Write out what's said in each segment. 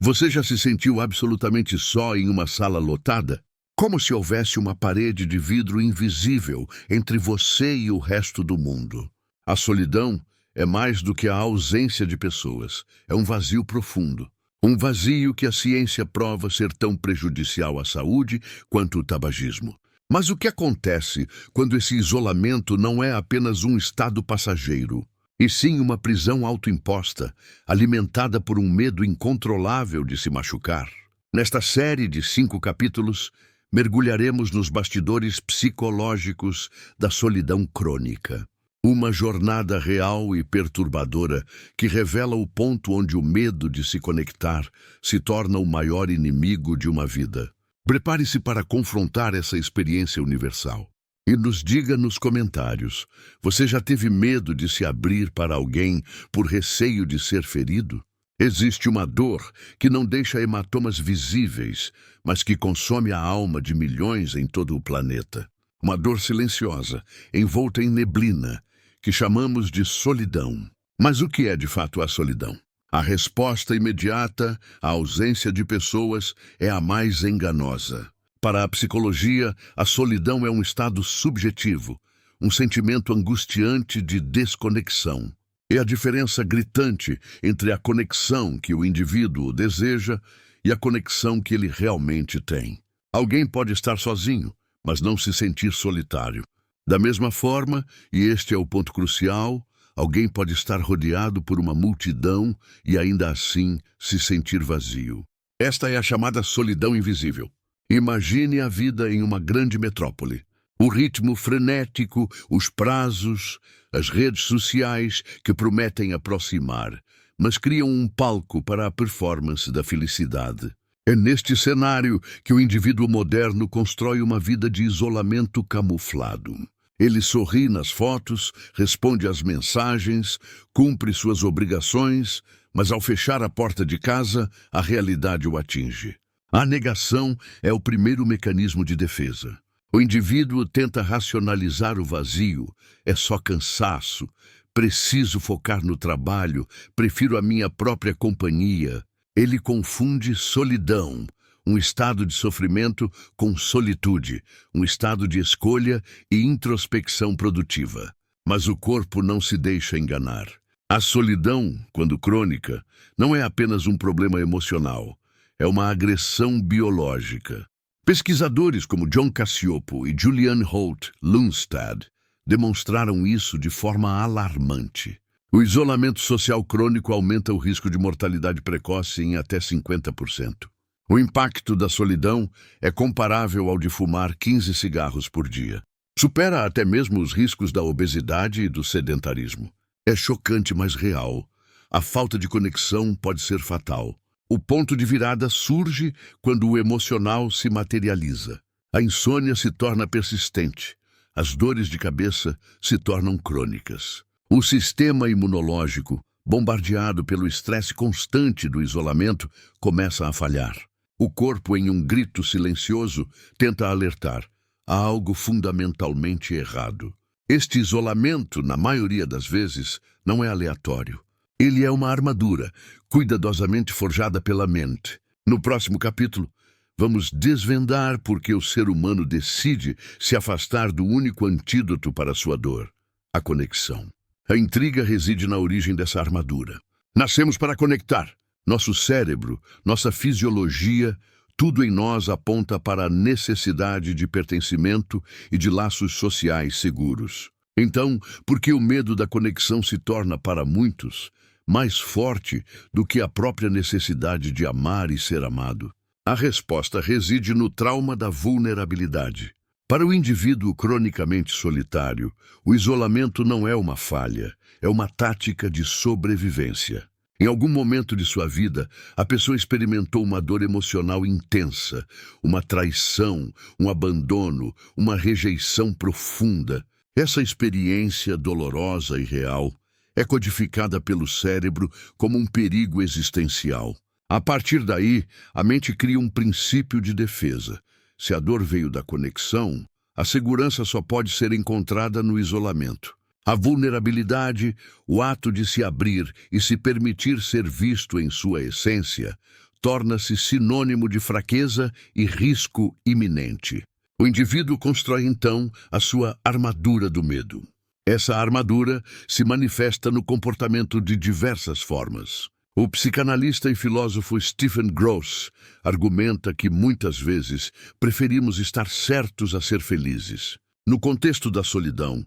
Você já se sentiu absolutamente só em uma sala lotada? Como se houvesse uma parede de vidro invisível entre você e o resto do mundo. A solidão é mais do que a ausência de pessoas. É um vazio profundo. Um vazio que a ciência prova ser tão prejudicial à saúde quanto o tabagismo. Mas o que acontece quando esse isolamento não é apenas um estado passageiro, e sim uma prisão autoimposta, alimentada por um medo incontrolável de se machucar? Nesta série de 5 capítulos, mergulharemos nos bastidores psicológicos da solidão crônica. Uma jornada real e perturbadora que revela o ponto onde o medo de se conectar se torna o maior inimigo de uma vida. Prepare-se para confrontar essa experiência universal. E nos diga nos comentários, você já teve medo de se abrir para alguém por receio de ser ferido? Existe uma dor que não deixa hematomas visíveis, mas que consome a alma de milhões em todo o planeta. Uma dor silenciosa, envolta em neblina, que chamamos de solidão. Mas o que é de fato a solidão? A resposta imediata à ausência de pessoas é a mais enganosa. Para a psicologia, a solidão é um estado subjetivo, um sentimento angustiante de desconexão. É a diferença gritante entre a conexão que o indivíduo deseja e a conexão que ele realmente tem. Alguém pode estar sozinho, mas não se sentir solitário. Da mesma forma, e este é o ponto crucial, alguém pode estar rodeado por uma multidão e ainda assim se sentir vazio. Esta é a chamada solidão invisível. Imagine a vida em uma grande metrópole. O ritmo frenético, os prazos, as redes sociais que prometem aproximar, mas criam um palco para a performance da felicidade. É neste cenário que o indivíduo moderno constrói uma vida de isolamento camuflado. Ele sorri nas fotos, responde às mensagens, cumpre suas obrigações, mas ao fechar a porta de casa, a realidade o atinge. A negação é o primeiro mecanismo de defesa. O indivíduo tenta racionalizar o vazio. É só cansaço. Preciso focar no trabalho. Prefiro a minha própria companhia. Ele confunde solidão, um estado de sofrimento, com solitude, um estado de escolha e introspecção produtiva. Mas o corpo não se deixa enganar. A solidão, quando crônica, não é apenas um problema emocional. É uma agressão biológica. Pesquisadores como John Cacioppo e Julian Holt Lundstad demonstraram isso de forma alarmante. O isolamento social crônico aumenta o risco de mortalidade precoce em até 50%. O impacto da solidão é comparável ao de fumar 15 cigarros por dia. Supera até mesmo os riscos da obesidade e do sedentarismo. É chocante, mas real. A falta de conexão pode ser fatal. O ponto de virada surge quando o emocional se materializa. A insônia se torna persistente. As dores de cabeça se tornam crônicas. O sistema imunológico, bombardeado pelo estresse constante do isolamento, começa a falhar. O corpo, em um grito silencioso, tenta alertar. Há algo fundamentalmente errado. Este isolamento, na maioria das vezes, não é aleatório. Ele é uma armadura, cuidadosamente forjada pela mente. No próximo capítulo, vamos desvendar por que o ser humano decide se afastar do único antídoto para sua dor, a conexão. A intriga reside na origem dessa armadura. Nascemos para conectar. Nosso cérebro, nossa fisiologia, tudo em nós aponta para a necessidade de pertencimento e de laços sociais seguros. Então, por que o medo da conexão se torna, para muitos, mais forte do que a própria necessidade de amar e ser amado? A resposta reside no trauma da vulnerabilidade. Para o indivíduo cronicamente solitário, o isolamento não é uma falha, é uma tática de sobrevivência. Em algum momento de sua vida, a pessoa experimentou uma dor emocional intensa, uma traição, um abandono, uma rejeição profunda. Essa experiência dolorosa e real é codificada pelo cérebro como um perigo existencial. A partir daí, a mente cria um princípio de defesa. Se a dor veio da conexão, a segurança só pode ser encontrada no isolamento. A vulnerabilidade, o ato de se abrir e se permitir ser visto em sua essência, torna-se sinônimo de fraqueza e risco iminente. O indivíduo constrói então a sua armadura do medo. Essa armadura se manifesta no comportamento de diversas formas. O psicanalista e filósofo Stephen Gross argumenta que muitas vezes preferimos estar certos a ser felizes. No contexto da solidão,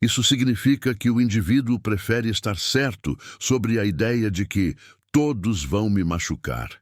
isso significa que o indivíduo prefere estar certo sobre a ideia de que todos vão me machucar,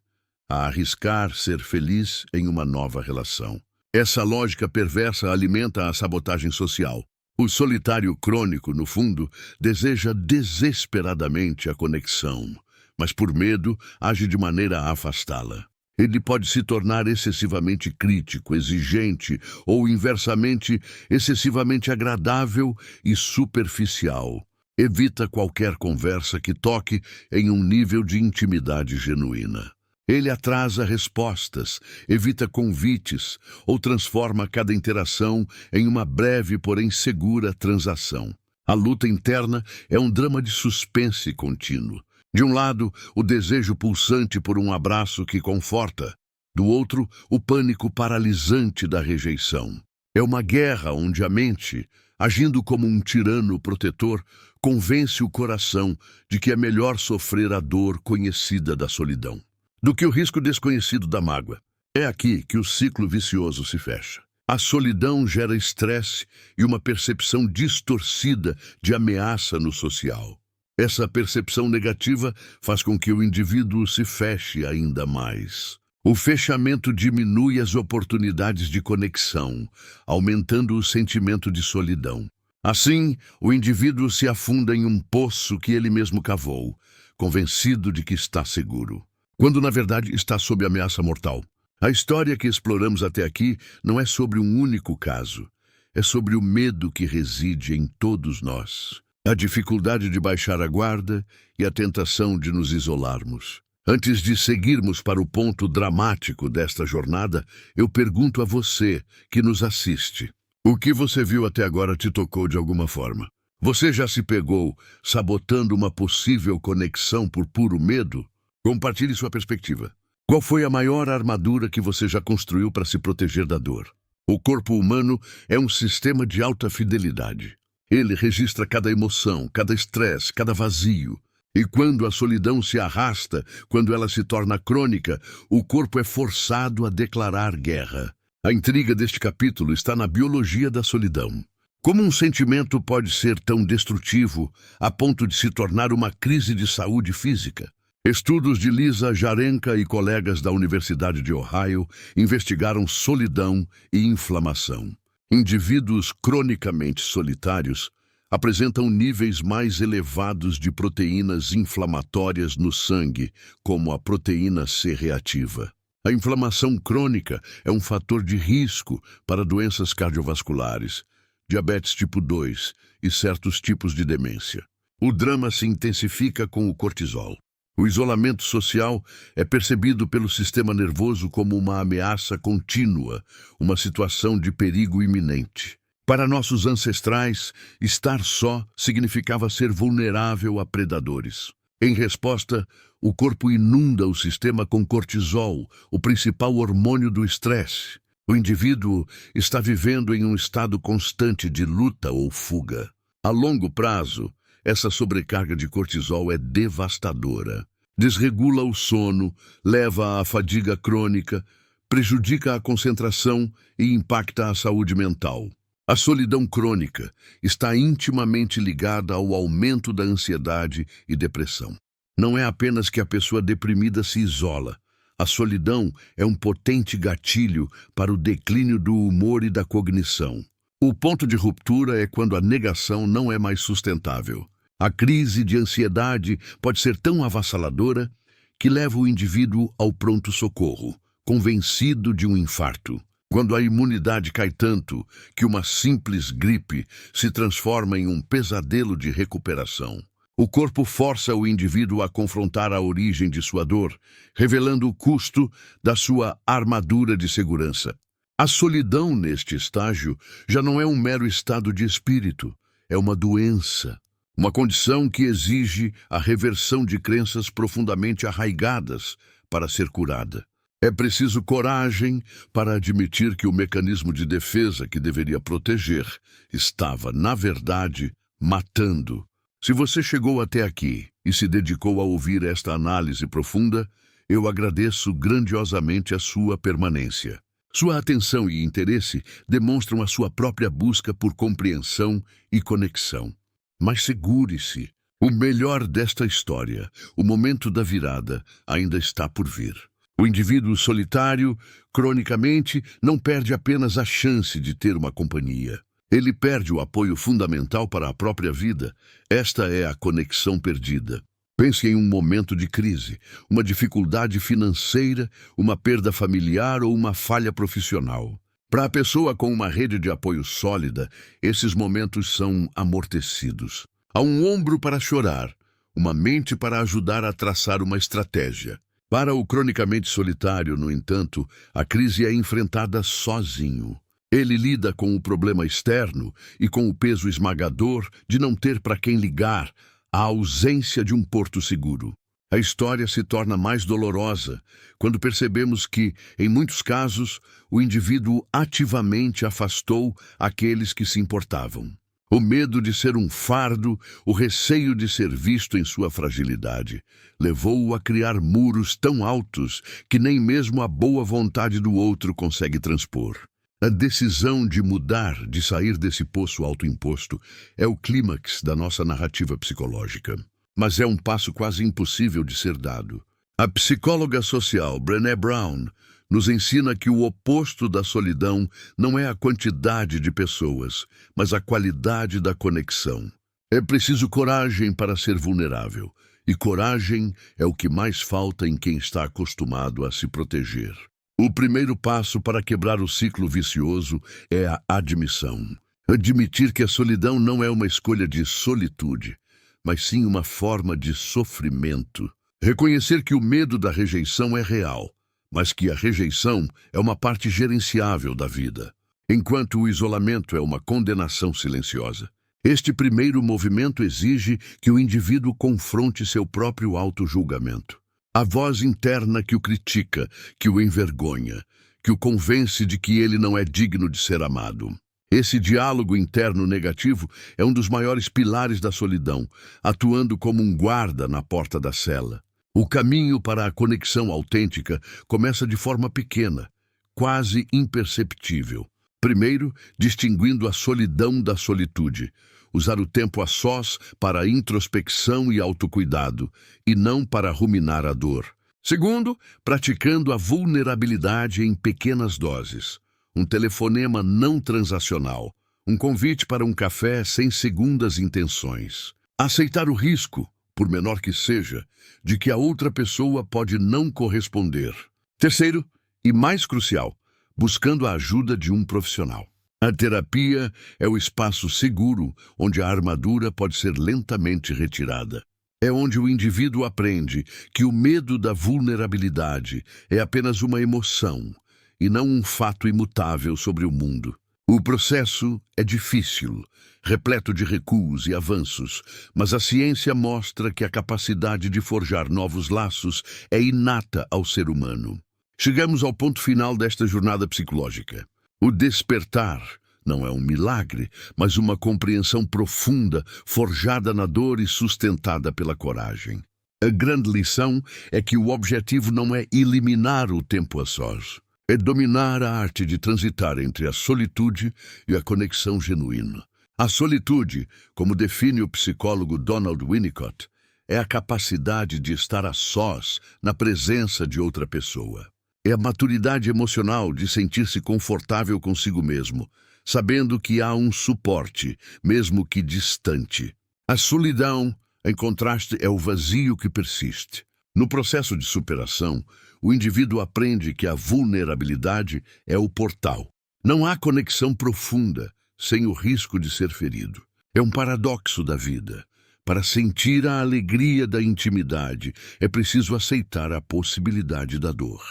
a arriscar ser feliz em uma nova relação. Essa lógica perversa alimenta a sabotagem social. O solitário crônico, no fundo, deseja desesperadamente a conexão, mas por medo age de maneira a afastá-la. Ele pode se tornar excessivamente crítico, exigente ou, inversamente, excessivamente agradável e superficial. Evita qualquer conversa que toque em um nível de intimidade genuína. Ele atrasa respostas, evita convites ou transforma cada interação em uma breve, porém segura transação. A luta interna é um drama de suspense contínuo. De um lado, o desejo pulsante por um abraço que conforta. Do outro, o pânico paralisante da rejeição. É uma guerra onde a mente, agindo como um tirano protetor, convence o coração de que é melhor sofrer a dor conhecida da solidão do que o risco desconhecido da mágoa. É aqui que o ciclo vicioso se fecha. A solidão gera estresse e uma percepção distorcida de ameaça no social. Essa percepção negativa faz com que o indivíduo se feche ainda mais. O fechamento diminui as oportunidades de conexão, aumentando o sentimento de solidão. Assim, o indivíduo se afunda em um poço que ele mesmo cavou, convencido de que está seguro, quando na verdade está sob ameaça mortal. A história que exploramos até aqui não é sobre um único caso, é sobre o medo que reside em todos nós, a dificuldade de baixar a guarda e a tentação de nos isolarmos. Antes de seguirmos para o ponto dramático desta jornada, eu pergunto a você que nos assiste: o que você viu até agora te tocou de alguma forma? Você já se pegou sabotando uma possível conexão por puro medo? Compartilhe sua perspectiva. Qual foi a maior armadura que você já construiu para se proteger da dor? O corpo humano é um sistema de alta fidelidade. Ele registra cada emoção, cada estresse, cada vazio. E quando a solidão se arrasta, quando ela se torna crônica, o corpo é forçado a declarar guerra. A intriga deste capítulo está na biologia da solidão. Como um sentimento pode ser tão destrutivo a ponto de se tornar uma crise de saúde física? Estudos de Lisa Jarenka e colegas da Universidade de Ohio investigaram solidão e inflamação. Indivíduos cronicamente solitários apresentam níveis mais elevados de proteínas inflamatórias no sangue, como a proteína C reativa. A inflamação crônica é um fator de risco para doenças cardiovasculares, diabetes tipo 2 e certos tipos de demência. O drama se intensifica com o cortisol. O isolamento social é percebido pelo sistema nervoso como uma ameaça contínua, uma situação de perigo iminente. Para nossos ancestrais, estar só significava ser vulnerável a predadores. Em resposta, o corpo inunda o sistema com cortisol, o principal hormônio do estresse. O indivíduo está vivendo em um estado constante de luta ou fuga. A longo prazo, essa sobrecarga de cortisol é devastadora. Desregula o sono, leva à fadiga crônica, prejudica a concentração e impacta a saúde mental. A solidão crônica está intimamente ligada ao aumento da ansiedade e depressão. Não é apenas que a pessoa deprimida se isola. A solidão é um potente gatilho para o declínio do humor e da cognição. O ponto de ruptura é quando a negação não é mais sustentável. A crise de ansiedade pode ser tão avassaladora que leva o indivíduo ao pronto-socorro, convencido de um infarto. Quando a imunidade cai tanto que uma simples gripe se transforma em um pesadelo de recuperação. O corpo força o indivíduo a confrontar a origem de sua dor, revelando o custo da sua armadura de segurança. A solidão neste estágio já não é um mero estado de espírito, é uma doença. Uma condição que exige a reversão de crenças profundamente arraigadas para ser curada. É preciso coragem para admitir que o mecanismo de defesa que deveria proteger estava, na verdade, matando. Se você chegou até aqui e se dedicou a ouvir esta análise profunda, eu agradeço grandiosamente a sua permanência. Sua atenção e interesse demonstram a sua própria busca por compreensão e conexão. Mas segure-se, o melhor desta história, o momento da virada, ainda está por vir. O indivíduo solitário, cronicamente, não perde apenas a chance de ter uma companhia. Ele perde o apoio fundamental para a própria vida. Esta é a conexão perdida. Pense em um momento de crise, uma dificuldade financeira, uma perda familiar ou uma falha profissional. Para a pessoa com uma rede de apoio sólida, esses momentos são amortecidos. Há um ombro para chorar, uma mente para ajudar a traçar uma estratégia. Para o cronicamente solitário, no entanto, a crise é enfrentada sozinho. Ele lida com o problema externo e com o peso esmagador de não ter para quem ligar, a ausência de um porto seguro. A história se torna mais dolorosa quando percebemos que, em muitos casos, o indivíduo ativamente afastou aqueles que se importavam. O medo de ser um fardo, o receio de ser visto em sua fragilidade, levou-o a criar muros tão altos que nem mesmo a boa vontade do outro consegue transpor. A decisão de mudar, de sair desse poço autoimposto, é o clímax da nossa narrativa psicológica. Mas é um passo quase impossível de ser dado. A psicóloga social Brené Brown nos ensina que o oposto da solidão não é a quantidade de pessoas, mas a qualidade da conexão. É preciso coragem para ser vulnerável, e coragem é o que mais falta em quem está acostumado a se proteger. O primeiro passo para quebrar o ciclo vicioso é a admissão. Admitir que a solidão não é uma escolha de solitude, mas sim uma forma de sofrimento. Reconhecer que o medo da rejeição é real, mas que a rejeição é uma parte gerenciável da vida, enquanto o isolamento é uma condenação silenciosa. Este primeiro movimento exige que o indivíduo confronte seu próprio auto-julgamento. A voz interna que o critica, que o envergonha, que o convence de que ele não é digno de ser amado. Esse diálogo interno negativo é um dos maiores pilares da solidão, atuando como um guarda na porta da cela. O caminho para a conexão autêntica começa de forma pequena, quase imperceptível. Primeiro, distinguindo a solidão da solitude. Usar o tempo a sós para a introspecção e autocuidado, e não para ruminar a dor. Segundo, praticando a vulnerabilidade em pequenas doses. Um telefonema não transacional. Um convite para um café sem segundas intenções. Aceitar o risco, por menor que seja, de que a outra pessoa pode não corresponder. Terceiro, e mais crucial, buscando a ajuda de um profissional. A terapia é o espaço seguro onde a armadura pode ser lentamente retirada. É onde o indivíduo aprende que o medo da vulnerabilidade é apenas uma emoção e não um fato imutável sobre o mundo. O processo é difícil, repleto de recuos e avanços, mas a ciência mostra que a capacidade de forjar novos laços é inata ao ser humano. Chegamos ao ponto final desta jornada psicológica. O despertar não é um milagre, mas uma compreensão profunda, forjada na dor e sustentada pela coragem. A grande lição é que o objetivo não é eliminar o tempo a sós, é dominar a arte de transitar entre a solitude e a conexão genuína. A solitude, como define o psicólogo Donald Winnicott, é a capacidade de estar a sós na presença de outra pessoa. É a maturidade emocional de sentir-se confortável consigo mesmo, sabendo que há um suporte, mesmo que distante. A solidão, em contraste, é o vazio que persiste. No processo de superação, o indivíduo aprende que a vulnerabilidade é o portal. Não há conexão profunda sem o risco de ser ferido. É um paradoxo da vida. Para sentir a alegria da intimidade, é preciso aceitar a possibilidade da dor.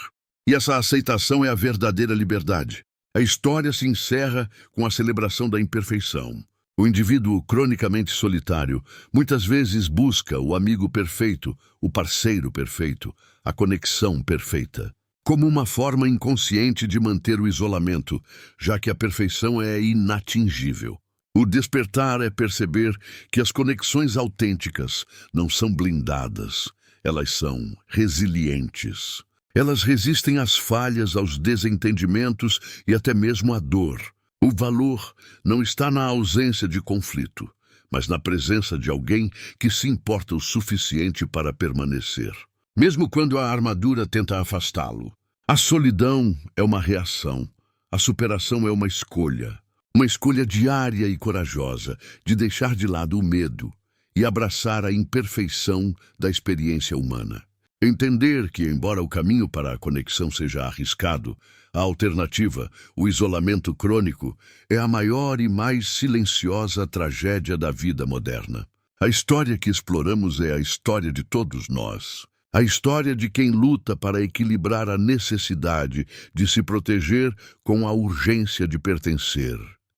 E essa aceitação é a verdadeira liberdade. A história se encerra com a celebração da imperfeição. O indivíduo cronicamente solitário muitas vezes busca o amigo perfeito, o parceiro perfeito, a conexão perfeita, como uma forma inconsciente de manter o isolamento, já que a perfeição é inatingível. O despertar é perceber que as conexões autênticas não são blindadas, elas são resilientes. Elas resistem às falhas, aos desentendimentos e até mesmo à dor. O valor não está na ausência de conflito, mas na presença de alguém que se importa o suficiente para permanecer, mesmo quando a armadura tenta afastá-lo. A solidão é uma reação, a superação é uma escolha diária e corajosa de deixar de lado o medo e abraçar a imperfeição da experiência humana. Entender que, embora o caminho para a conexão seja arriscado, a alternativa, o isolamento crônico, é a maior e mais silenciosa tragédia da vida moderna. A história que exploramos é a história de todos nós. A história de quem luta para equilibrar a necessidade de se proteger com a urgência de pertencer.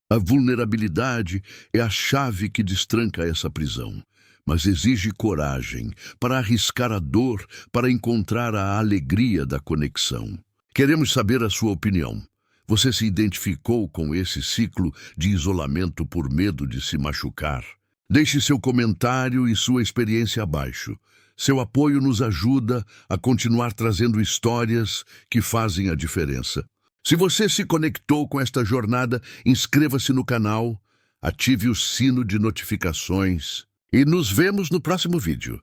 A vulnerabilidade é a chave que destranca essa prisão, mas exige coragem para arriscar a dor, para encontrar a alegria da conexão. Queremos saber a sua opinião. Você se identificou com esse ciclo de isolamento por medo de se machucar? Deixe seu comentário e sua experiência abaixo. Seu apoio nos ajuda a continuar trazendo histórias que fazem a diferença. Se você se conectou com esta jornada, inscreva-se no canal, ative o sino de notificações e nos vemos no próximo vídeo.